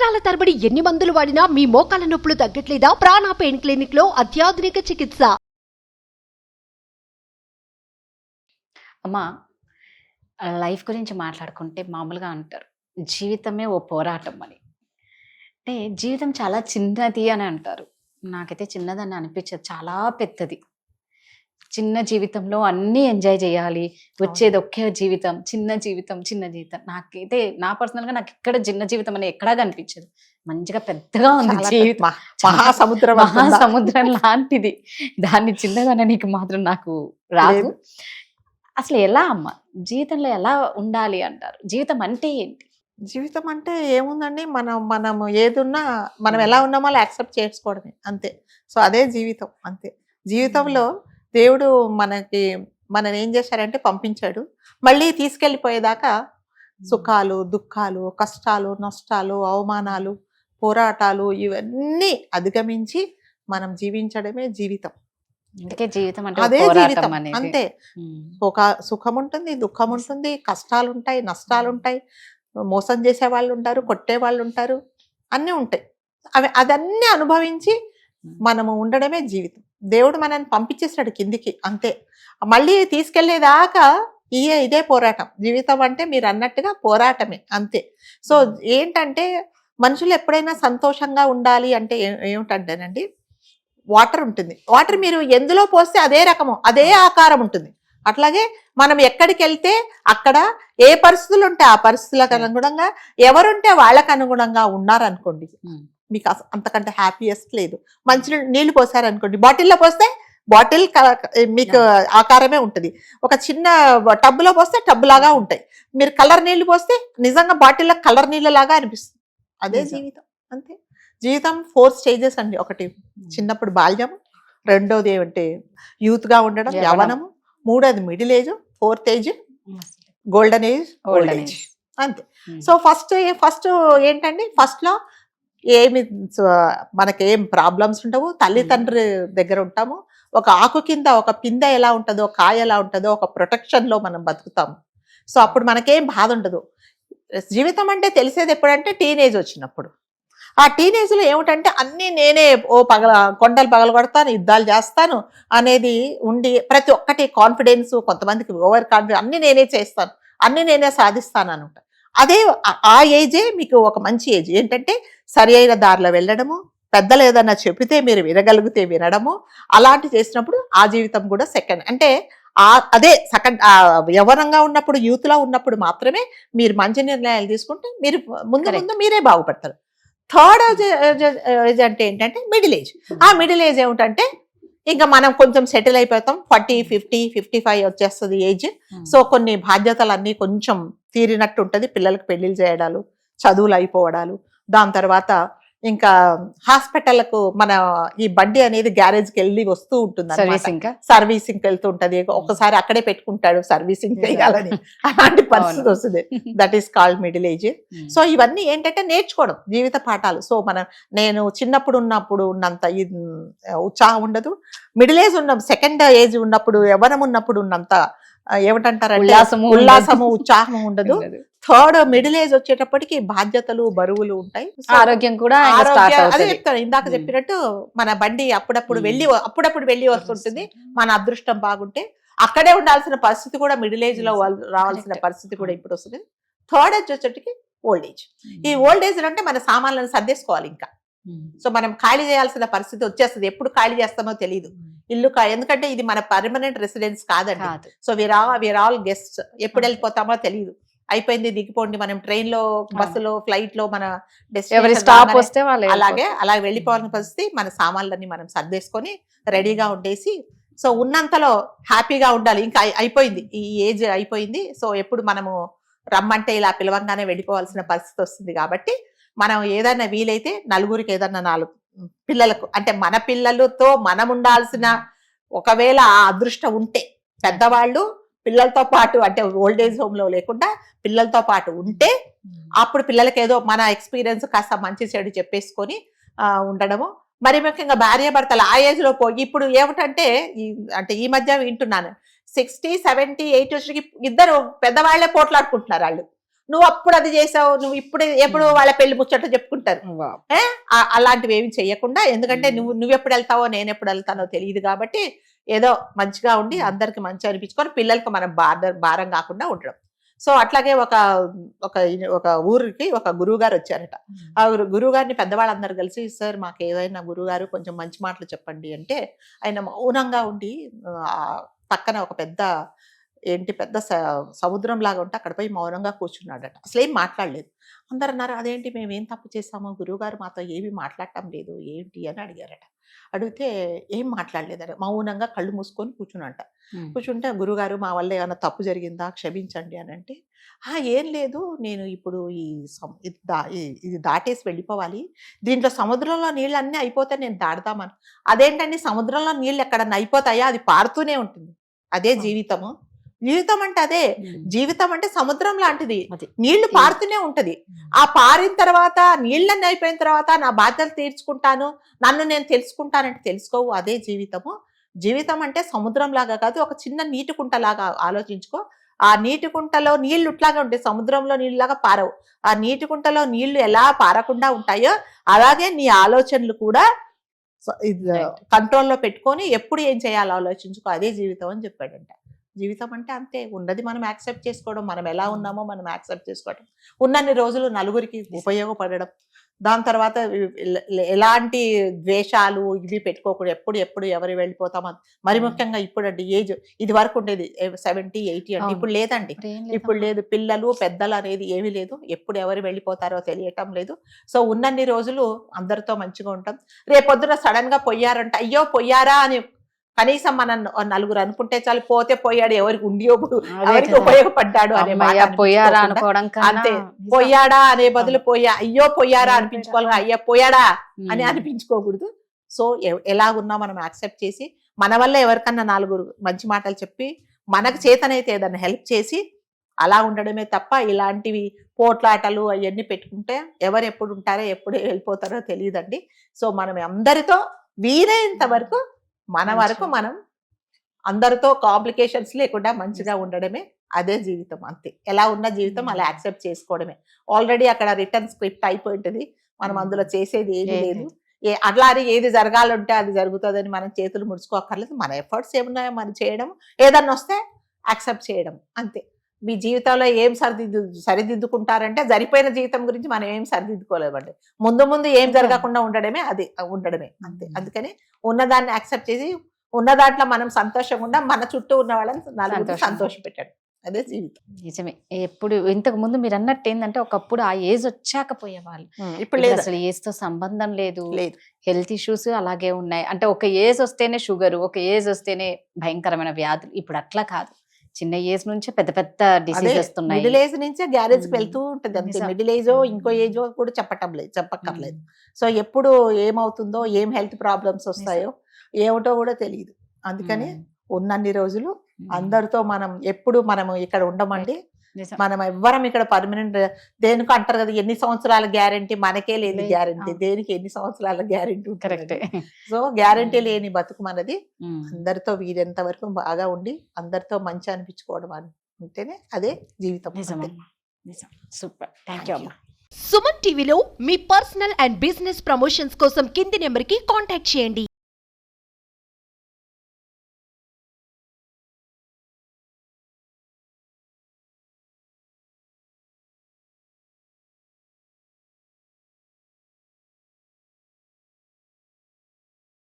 సంవత్సరాల తరబడి ఎన్ని మందులు వాడినా మీ మోకాల నొప్పులు తగ్గట్లేదా? ప్రాణ పెయిన్ క్లినిక్ లో అత్యాధునిక చికిత్స. అమ్మా, లైఫ్ గురించి మాట్లాడుకుంటే మామూలుగా అంటారు జీవితమే ఓ పోరాటం అని. అంటే జీవితం చాలా చిన్నది అని అంటారు. నాకైతే చిన్నదని అనిపించదు, చాలా పెద్దది. చిన్న జీవితంలో అన్నీ ఎంజాయ్ చేయాలి, వచ్చేది ఒకే జీవితం, చిన్న జీవితం. నాకైతే నా పర్సనల్గా నాకు ఇక్కడ చిన్న జీవితం అని ఎక్కడా కనిపించదు. మంచిగా పెద్దగా ఉంది జీవితం, మహాసముద్రం లాంటిది. దాన్ని చిన్నదనే నీకు మాత్రం నాకు రాదు. అసలు ఎలా అమ్మ జీవితంలో ఎలా ఉండాలి అంటారు? జీవితం అంటే ఏంటి? జీవితం అంటే ఏముందండి, మనం ఏదున్నా మనం ఎలా ఉన్నామో అలా యాక్సెప్ట్ చేసుకోవడమే, అంతే. సో అదే జీవితం, అంతే. జీవితంలో దేవుడు మనని ఏం చేశారంటే పంపించాడు. మళ్ళీ తీసుకెళ్ళిపోయేదాకా సుఖాలు, దుఃఖాలు, కష్టాలు, నష్టాలు, అవమానాలు, పోరాటాలు ఇవన్నీ అధిగమించి మనం జీవించడమే జీవితం. అందుకే జీవితం అంటే అదే జీవితం, అంతే. సుఖం ఉంటుంది, దుఃఖం ఉంటుంది, కష్టాలు ఉంటాయి, నష్టాలు ఉంటాయి, మోసం చేసే వాళ్ళు ఉంటారు, కొట్టే వాళ్ళు ఉంటారు, అన్నీ ఉంటాయి. అదన్నీ అనుభవించి మనము ఉండడమే జీవితం. దేవుడు మనల్ని పంపించేసాడు కిందికి, అంతే. మళ్ళీ తీసుకెళ్లేదాకా ఇదే పోరాటం. జీవితం అంటే మీరు అన్నట్టుగా పోరాటమే, అంతే. సో ఏంటంటే మనుషులు ఎప్పుడైనా సంతోషంగా ఉండాలి అంటే ఏమిటంటేనండి, వాటర్ ఉంటుంది. వాటర్ మీరు ఎందులో పోస్తే అదే రకము, అదే ఆకారం ఉంటుంది. అట్లాగే మనం ఎక్కడికి వెళ్తే అక్కడ ఏ పరిస్థితులు ఉంటే ఆ పరిస్థితులకు అనుగుణంగా, ఎవరుంటే వాళ్ళకు అనుగుణంగా ఉన్నారనుకోండి, మీకు అంతకంటే హ్యాపీయెస్ట్ లేదు. మంచి నీళ్లు పోసారనుకోండి, బాటిల్లో పోస్తే బాటిల్ మీకు ఆకారమే ఉంటుంది. ఒక చిన్న టబ్బులో పోస్తే టబ్బు లాగా ఉంటాయి. మీరు కలర్ నీళ్లు పోస్తే నిజంగా బాటిల్లో కలర్ నీళ్ళ లాగా అనిపిస్తుంది. అదే జీవితం, అంతే. జీవితం 4 స్టేజెస్ అండి. ఒకటి చిన్నప్పుడు బాల్యం, రెండోది ఏమంటే యూత్ గా ఉండడం, యవ్వనము, మూడోది middle age, 4th age golden age, old age, అంతే. సో ఫస్ట్ ఏంటండి, ఫస్ట్ లో మనకేం ప్రాబ్లమ్స్ ఉండవు. తల్లిదండ్రి దగ్గర ఉంటాము. ఒక ఆకు కింద ఒక పిందె ఎలా ఉంటుందో, కాయ ఎలా ఉంటుందో ఒక ప్రొటెక్షన్ లో మనం బతుకుతాము. సో అప్పుడు మనకేం బాధ ఉండదు. జీవితం అంటే తెలిసేది ఎప్పుడంటే టీనేజ్ వచ్చినప్పుడు. ఆ టీనేజ్ లో ఏమిటంటే అన్ని నేనే కొండలు పగలగొడతాను, యుద్ధాలు చేస్తాను అనేది ఉండి, ప్రతి ఒక్కటి కాన్ఫిడెన్స్, కొంతమందికి ఓవర్ కాన్ఫిడెన్స్, అన్ని నేనే చేస్తాను, అన్ని నేనే సాధిస్తాను అనమాట. అదే ఆ ఏజే మీకు ఒక మంచి ఏజ్. ఏంటంటే సరి అయిన దారిలో వెళ్ళడము, పెద్దలు ఏదన్నా చెబితే మీరు వినగలిగితే వినడము, అలాంటి చేసినప్పుడు ఆ జీవితం కూడా సెకండ్. అంటే అదే సెకండ్. యవ్వనంగా ఉన్నప్పుడు, యూత్ లో ఉన్నప్పుడు మాత్రమే మీరు మంచి నిర్ణయాలు తీసుకుంటే మీరు ముందు మీరే బాగుపడతారు. థర్డ్ ఏజ్ అంటే ఏంటంటే మిడిల్ ఏజ్. ఆ మిడిల్ ఏజ్ ఏమిటంటే ఇంకా మనం కొంచెం సెటిల్ అయిపోతాం. 40, 50, 55 వచ్చేస్తుంది ఏజ్. సో కొన్ని బాధ్యతలన్నీ కొంచెం తీరినట్టు ఉంటుంది. పిల్లలకు పెళ్లిళ్ళు చేయడాలు, చదువులు అయిపోవడాలు, దాని తర్వాత ఇంకా హాస్పిటల్కు మన ఈ బండి అనేది గ్యారేజ్కి వెళ్ళి వస్తూ ఉంటుంది, సర్వీసింగ్ వెళ్తూ ఉంటది. ఒకసారి అక్కడే పెట్టుకుంటాడు సర్వీసింగ్ చేయాలని, అలాంటి పరిస్థితి వస్తుంది. That is called middle age. So ఇవన్నీ ఏంటంటే నేర్చుకోవడం, జీవిత పాఠాలు. సో నేను చిన్నప్పుడు ఉన్నంత ఉత్సాహం ఉండదు. మిడిల్ ఏజ్ సెకండ్ ఏజ్ ఉన్నప్పుడు, యవ్వనం ఉన్నప్పుడు ఉన్నంత ఏమిటంటారంటే ఉల్లాసము, ఉత్సాహము ఉండదు. థర్డ్ మిడిల్ ఏజ్ వచ్చేటప్పటికి బాధ్యతలు, బరువులు ఉంటాయి. ఆరోగ్యం కూడా అదే చెప్తాను, ఇందాక చెప్పినట్టు మన బండి అప్పుడప్పుడు వెళ్ళి వస్తుంటుంది. మన అదృష్టం బాగుంటే అక్కడే ఉండాల్సిన పరిస్థితి కూడా మిడిల్ ఏజ్ లో రావాల్సిన పరిస్థితి కూడా ఇప్పుడు వస్తుంది. థర్డ్ ఏజ్ వచ్చేటికి ఓల్డ్ ఏజ్. ఈ ఓల్డ్ ఏజ్ అంటే మన సామాన్లను సర్దేసుకోవాలి ఇంకా. సో మనం ఖాళీ చేయాల్సిన పరిస్థితి వచ్చేస్తుంది. ఎప్పుడు ఖాళీ చేస్తామో తెలియదు ఇల్లు, ఎందుకంటే ఇది మన పర్మనెంట్ రెసిడెన్స్ కాదండి. So we are all guests. ఎప్పుడు వెళ్ళిపోతామో తెలియదు. అయిపోయింది, దిగిపోండి. మనం ట్రైన్ లో, బస్సులో, ఫ్లైట్ లో మన స్టాప్ వస్తే అలాగే వెళ్ళిపోవాల్సిన పరిస్థితి. మన సామాన్లన్నీ మనం సర్దేసుకొని రెడీగా ఉండేసి, సో ఉన్నంతలో హ్యాపీగా ఉండాలి. ఇంకా అయిపోయింది, ఈ ఏజ్ అయిపోయింది. సో ఎప్పుడు మనము రమ్మంటే ఇలా పిలవంగానే వెళ్ళిపోవాల్సిన పరిస్థితి వస్తుంది. కాబట్టి మనం ఏదైనా వీలైతే నలుగురికి ఏదన్నా 4 పిల్లలకు, అంటే మన పిల్లలతో మనం ఉండాల్సిన, ఒకవేళ ఆ అదృష్టం ఉంటే పెద్దవాళ్ళు పిల్లలతో పాటు, అంటే ఓల్డ్ ఏజ్ హోమ్ లో లేకుండా పిల్లలతో పాటు ఉంటే అప్పుడు పిల్లలకి ఏదో మన ఎక్స్పీరియన్స్ కాస్త మంచి చెడు చెప్పేసుకొని ఉండడము. మరి ముఖ్యంగా భార్యాభర్తలు ఆ ఏజ్ లో ఇప్పుడు ఏమిటంటే అంటే ఈ మధ్య వింటున్నాను, 60, 70, 80 వచ్చి ఇద్దరు పెద్దవాళ్లే పోట్లాడుకుంటున్నారు. వాళ్ళు నువ్వు అప్పుడు అది చేసావు, నువ్వు ఇప్పుడు ఎప్పుడు వాళ్ళ పెళ్లి ముచ్చట చెప్పుకుంటారు. అలాంటివి ఏమి చెయ్యకుండా, ఎందుకంటే నువ్వు ఎప్పుడు వెళ్తావో నేను ఎప్పుడు వెళ్తానో తెలియదు కాబట్టి ఏదో మంచిగా ఉండి అందరికి మంచి అనిపించుకొని పిల్లలకి మనం భారం కాకుండా ఉండడం. సో అట్లాగే ఒక ఊరికి ఒక గురువు గారు వచ్చారట. ఆ గురువు గారిని పెద్దవాళ్ళందరూ కలిసి, సార్ మాకు ఏదైనా గురువు గారు కొంచెం మంచి మాటలు చెప్పండి అంటే ఆయన మౌనంగా ఉండి పక్కన ఒక పెద్ద సముద్రం లాగా ఉంటే అక్కడ పోయి మౌనంగా కూర్చున్నాడట. అసలు ఏం మాట్లాడలేదు. అందరు అన్నారు, అదేంటి మేమేం తప్పు చేసాము, గురువుగారు మాతో ఏమీ మాట్లాడటం లేదు ఏంటి అని అడిగారట. అడిగితే ఏం మాట్లాడలేదట, మౌనంగా కళ్ళు మూసుకొని కూర్చున్నట. కూర్చుంటే గురుగారు మా వల్ల ఏమైనా తప్పు జరిగిందా క్షమించండి అని అంటే, ఏం లేదు, నేను ఇప్పుడు ఇది దాటేసి వెళ్ళిపోవాలి, దీంట్లో సముద్రంలో నీళ్ళు అన్నీ అయిపోతే నేను దాడదామని. అదేంటండి సముద్రంలో నీళ్ళు ఎక్కడన్నా అయిపోతాయా, అది పారుతూనే ఉంటుంది, అదే జీవితము. జీవితం అంటే అదే, జీవితం అంటే సముద్రం లాంటిది, నీళ్లు పారుతూనే ఉంటది. ఆ పారిన తర్వాత నీళ్ళన్నీ అయిపోయిన తర్వాత నా బాధ్యతలు తీర్చుకుంటాను, నన్ను నేను తెలుసుకుంటానంటే తెలుసుకోవు, అదే జీవితము. జీవితం అంటే సముద్రం లాగా కాదు, ఒక చిన్న నీటి కుంట లాగా ఆలోచించుకో. ఆ నీటి కుంటలో నీళ్లు ఇట్లాగా ఉంటాయి, సముద్రంలో నీళ్ళలాగా పారవు. ఆ నీటి కుంటలో నీళ్లు ఎలా పారకుండా ఉంటాయో అలాగే నీ ఆలోచనలు కూడా కంట్రోల్లో పెట్టుకొని ఎప్పుడు ఏం చేయాలో ఆలోచించుకో, అదే జీవితం అని చెప్పాడంట. జీవితం అంటే అంతే, ఉన్నది మనం యాక్సెప్ట్ చేసుకోవడం, మనం ఎలా ఉన్నామో మనం యాక్సెప్ట్ చేసుకోవడం, ఉన్నన్ని రోజులు నలుగురికి ఉపయోగపడడం. దాని తర్వాత ఎలాంటి ద్వేషాలు ఇవి పెట్టుకోకూడదు, ఎప్పుడు ఎవరు వెళ్ళిపోతామో. మరి ముఖ్యంగా ఇప్పుడు అండి ఏజ్, ఇది వరకు ఉండేది 70, 80 అంటే ఇప్పుడు లేదండి, ఇప్పుడు లేదు. పిల్లలు పెద్దలు అనేది ఏమీ లేదు, ఎప్పుడు ఎవరు వెళ్ళిపోతారో తెలియటం లేదు. సో ఉన్నన్ని రోజులు అందరితో మంచిగా ఉంటాం. రేపొద్దున సడన్ గా పోయారంట, అయ్యో పోయారా అని కనీసం మన నలుగురు అనుకుంటే చాలు, పోతే పోయాడు, ఎవరికి ఉండియోప్పుడు ఎవరికి ఉపయోగపడ్డాడు అనే అంతే. పోయాడా అనే బదులు అయ్యో పోయారా అనిపించుకోవాలి, అయ్యో పోయాడా అని అనిపించుకోకూడదు. సో ఎలాగున్నా మనం యాక్సెప్ట్ చేసి మన వల్ల ఎవరికన్నా 4 మంచి మాటలు చెప్పి మనకు చేతనైతే ఏదన్నా హెల్ప్ చేసి అలా ఉండడమే తప్ప ఇలాంటివి పోట్లాటలు అవన్నీ పెట్టుకుంటే ఎవరు ఎప్పుడు ఉంటారో ఎప్పుడు వెళ్ళిపోతారో తెలియదండి. సో మనం అందరితో వీలైనంత వరకు మనం అందరితో కాంప్లికేషన్స్ లేకుండా మంచిగా ఉండడమే అదే జీవితం. అంతే, ఎలా ఉన్న జీవితం అలా యాక్సెప్ట్ చేసుకోవడమే. ఆల్రెడీ అక్కడ రిటర్న్ స్క్రిప్ట్ అయిపోయింటది, మనం అందులో చేసేది ఏమీ లేదు. అట్లానే ఏది జరగాలంటే అది జరుగుతుందని మనం చేతులు ముడుచుకోక్కర్లేదు. మన ఎఫర్ట్స్ ఏమున్నాయో మనం చేయడం, ఏదన్నా వస్తే యాక్సెప్ట్ చేయడం, అంతే. మీ జీవితంలో ఏం సరిదిద్దుకుంటారంటే సరిపోయిన జీవితం గురించి మనం ఏం సరిదిద్దుకోలేమండి. ముందు ఏం జరగకుండా ఉండడమే అంతే. అందుకని ఉన్నదాన్ని యాక్సెప్ట్ చేసి ఉన్న దాంట్లో మనం సంతోషంగా ఉండా, మన చుట్టూ ఉన్న వాళ్ళని నలుగురు సంతోష పెట్టాడు, అదే జీవితం. నిజమే. ఎప్పుడు ఇంతకు ముందు మీరు అన్నట్టు ఏంటంటే ఒకప్పుడు ఆ ఏజ్ వచ్చాక పోయేవాళ్ళు, ఇప్పుడు లేదు, అసలు ఏజ్ తో సంబంధం లేదు. హెల్త్ ఇష్యూస్ అలాగే ఉన్నాయి. అంటే ఒక ఏజ్ వస్తేనే షుగర్, ఒక ఏజ్ వస్తేనే భయంకరమైన వ్యాధులు. ఇప్పుడు అట్లా కాదు, చిన్న ఏజ్ నుంచే పెద్ద పెద్ద డిసీజ్ వస్తున్నాయి. మిడిల్ ఏజ్ నుంచే గ్యారేజ్ వెళ్తూ ఉంటుంది అంతే. మిడిల్ ఏజో ఇంకో ఏజో కూడా చెప్పక్కర్లేదు. సో ఎప్పుడు ఏమవుతుందో, ఏం హెల్త్ ప్రాబ్లమ్స్ వస్తాయో ఏమిటో కూడా తెలియదు. అందుకని ఉన్నన్ని రోజులు అందరితో మనం ఎప్పుడు ఇక్కడ ఉండమండి. మనం ఎవ్వరం ఇక్కడ పర్మనెంట్ దేనికి అంటారు కదా, ఎన్ని సంవత్సరాల గ్యారంటీ, మనకే లేదు గ్యారంటీ, దేనికి ఎన్ని సంవత్సరాల గ్యారంటీ. కరెక్ట్. సో గ్యారంటీ లేని బతుకు మనది. అందరితో వీరెంత వరకు బాగా ఉండి అందరితో మంచి అనిపించుకోవడం అంటేనే అదే జీవితం. సూపర్, థ్యాంక్ యూ అమ్మా. సుమన్ టీవీలో మీ పర్సనల్ అండ్ బిజినెస్ ప్రమోషన్స్ కోసం కింది నెంబర్కి కాంటాక్ట్ చేయండి.